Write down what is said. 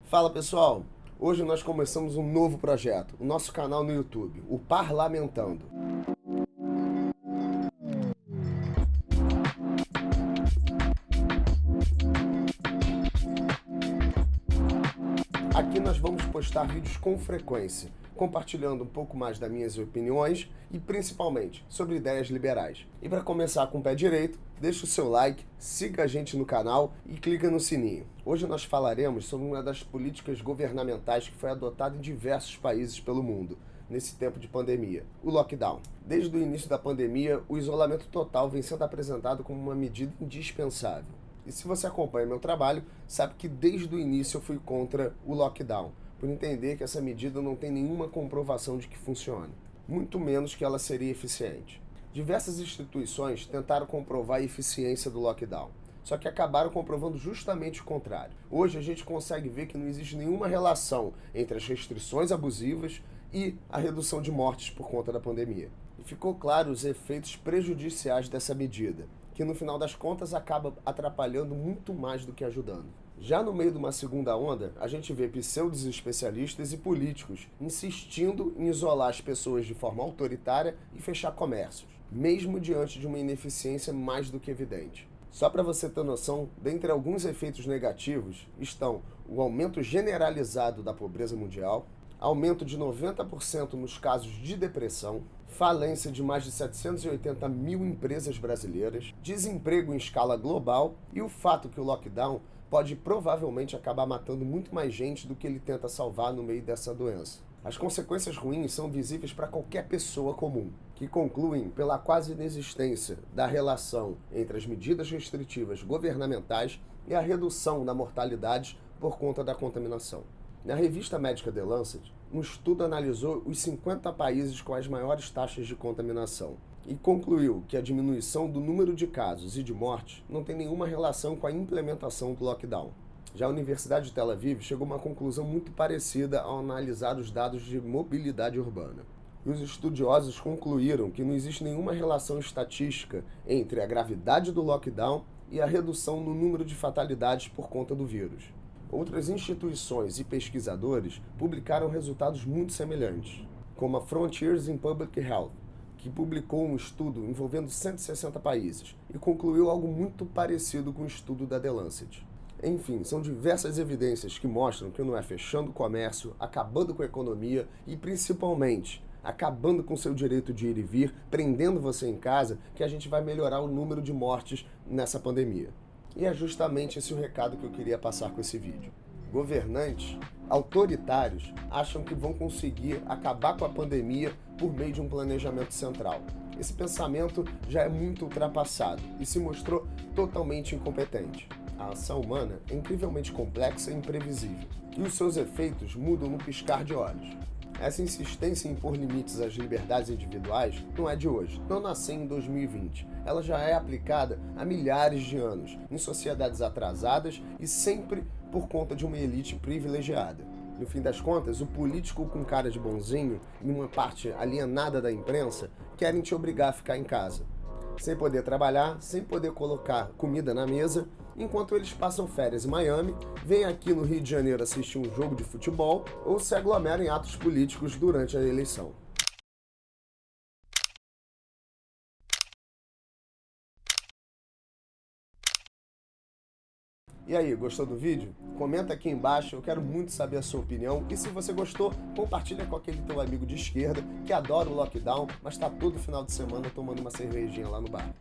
Fala pessoal, hoje nós começamos um novo projeto, o nosso canal no YouTube, o Parlamentando. Aqui nós vamos postar vídeos com frequência, compartilhando um pouco mais das minhas opiniões e principalmente sobre ideias liberais. E para começar com o pé direito, deixa o seu like, siga a gente no canal e clica no sininho. Hoje nós falaremos sobre uma das políticas governamentais que foi adotada em diversos países pelo mundo nesse tempo de pandemia, o lockdown. Desde o início da pandemia, o isolamento total vem sendo apresentado como uma medida indispensável. E se você acompanha meu trabalho, sabe que desde o início eu fui contra o lockdown, por entender que essa medida não tem nenhuma comprovação de que funcione, muito menos que ela seria eficiente. Diversas instituições tentaram comprovar a eficiência do lockdown, só que acabaram comprovando justamente o contrário. Hoje a gente consegue ver que não existe nenhuma relação entre as restrições abusivas e a redução de mortes por conta da pandemia. E ficou claro os efeitos prejudiciais dessa medida, que no final das contas acaba atrapalhando muito mais do que ajudando. Já no meio de uma segunda onda, a gente vê pseudos especialistas e políticos insistindo em isolar as pessoas de forma autoritária e fechar comércios, mesmo diante de uma ineficiência mais do que evidente. Só para você ter noção, dentre alguns efeitos negativos estão o aumento generalizado da pobreza mundial, aumento de 90% nos casos de depressão, falência de mais de 780 mil empresas brasileiras, desemprego em escala global e o fato que o lockdown pode provavelmente acabar matando muito mais gente do que ele tenta salvar no meio dessa doença. As consequências ruins são visíveis para qualquer pessoa comum, que concluem pela quase inexistência da relação entre as medidas restritivas governamentais e a redução da mortalidade por conta da contaminação. Na revista médica The Lancet, um estudo analisou os 50 países com as maiores taxas de contaminação e concluiu que a diminuição do número de casos e de mortes não tem nenhuma relação com a implementação do lockdown. Já a Universidade de Tel Aviv chegou a uma conclusão muito parecida ao analisar os dados de mobilidade urbana. E os estudiosos concluíram que não existe nenhuma relação estatística entre a gravidade do lockdown e a redução no número de fatalidades por conta do vírus. Outras instituições e pesquisadores publicaram resultados muito semelhantes, como a Frontiers in Public Health, que publicou um estudo envolvendo 160 países e concluiu algo muito parecido com o estudo da The Lancet. Enfim, são diversas evidências que mostram que não é fechando o comércio, acabando com a economia e, principalmente, acabando com seu direito de ir e vir, prendendo você em casa, que a gente vai melhorar o número de mortes nessa pandemia. E é justamente esse o recado que eu queria passar com esse vídeo. Governantes autoritários acham que vão conseguir acabar com a pandemia por meio de um planejamento central. Esse pensamento já é muito ultrapassado e se mostrou totalmente incompetente. A ação humana é incrivelmente complexa e imprevisível, e os seus efeitos mudam no piscar de olhos. Essa insistência em impor limites às liberdades individuais não é de hoje, não nasceu em 2020. Ela já é aplicada há milhares de anos, em sociedades atrasadas e sempre por conta de uma elite privilegiada. No fim das contas, o político com cara de bonzinho e uma parte alienada da imprensa querem te obrigar a ficar em casa, sem poder trabalhar, sem poder colocar comida na mesa, enquanto eles passam férias em Miami, vêm aqui no Rio de Janeiro assistir um jogo de futebol ou se aglomeram em atos políticos durante a eleição. E aí, gostou do vídeo? Comenta aqui embaixo, eu quero muito saber a sua opinião. E se você gostou, compartilha com aquele teu amigo de esquerda que adora o lockdown, mas está todo final de semana tomando uma cervejinha lá no bar.